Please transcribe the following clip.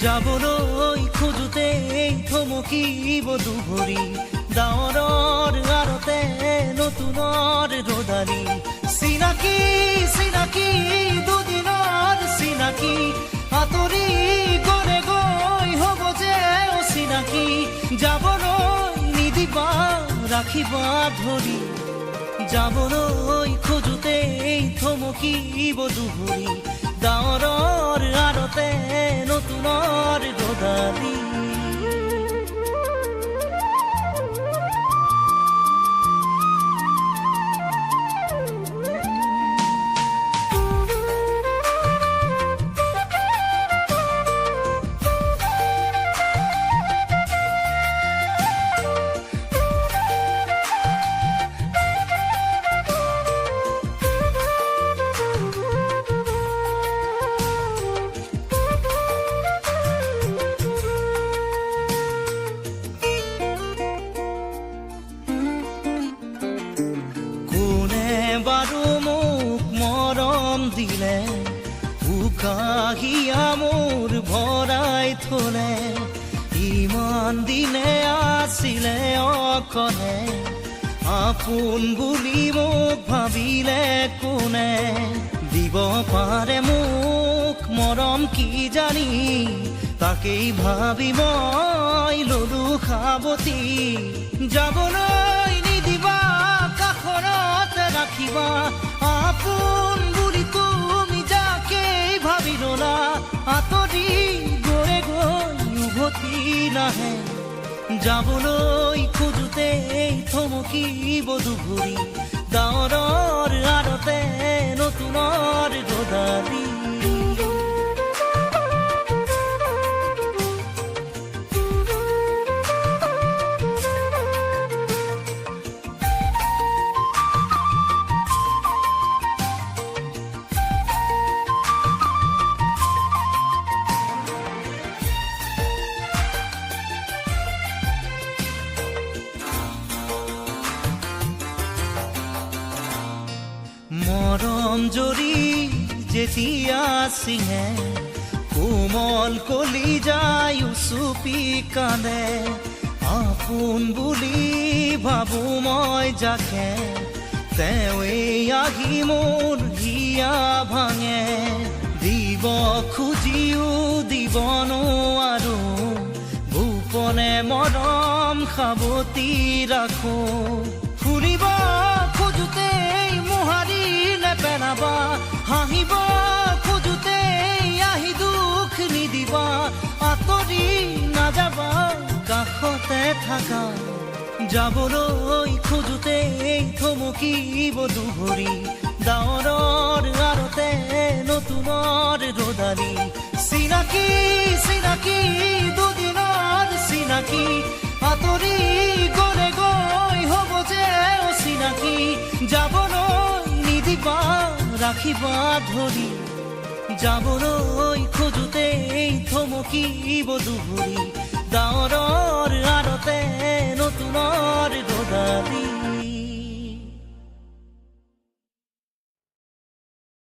যাবলৈ খোজোতে থমকিব দুভৰি ডাৱৰৰ আৰতে নতুনৰ ৰদালি চিনাকি চিনাকি দুদিনৰ চিনাকি আঁতৰি গলে গৈ হ'ব যে অচিনাকি যাবলৈ নিদিবা ৰাখিবা ধৰি যাবলৈ খোজোতে থমকিব দুভৰি ডাৱৰৰ আৰতে নতুনৰ ৰদালি দিলে উকাহিয়া মোৰ ভৰাই থলে ইমান দিনে আছিলে অকলে আপোন বুলি মোক ভাবিলে কোনে দিব পাৰে মোক মৰম কি জানি তাকেই ভাবি মই ললো সাৱতি যাবলৈ নিদিবা কাষৰত ৰাখিবা আপোন আঁতৰি গৈ গৈ উভতি নাহে যাবলৈ খোজোতে থমকিব দুভৰি ডাৱৰৰ আৰতে নতুনৰ ৰদালি মৰম জৰি যেতিয়া চিঙে কোমল কলি যায় চুপি কান্দে আপোন বুলি ভাবো মই যাকে তেওঁৱেই আহি মোৰ হিয়া ভাঙে দিব খুজিও দিব নোৱাৰো গোপনে মৰম সাৱতি ৰাখো ফুৰিব খোজোতে মোহাৰি নেপেলাবা হাঁহিব খোজোতে আহি দুখ নিদিবা আঁতৰি নাযাবা কাষতে থাকা যাবলৈ খোজোতে থমকিব দুভৰি ডাৱৰৰ আৰতে নতুনৰ ৰদালি চিনাকি চিনাকি দুদিনৰ চিনাকি আঁতৰি গলে গৈ হ'ব যে অচিনাকি যাবলৈ নিদিবা ৰাখিবা ধৰি যাবলৈ খোজোতে থমকিব দুভৰি ডাৱৰৰ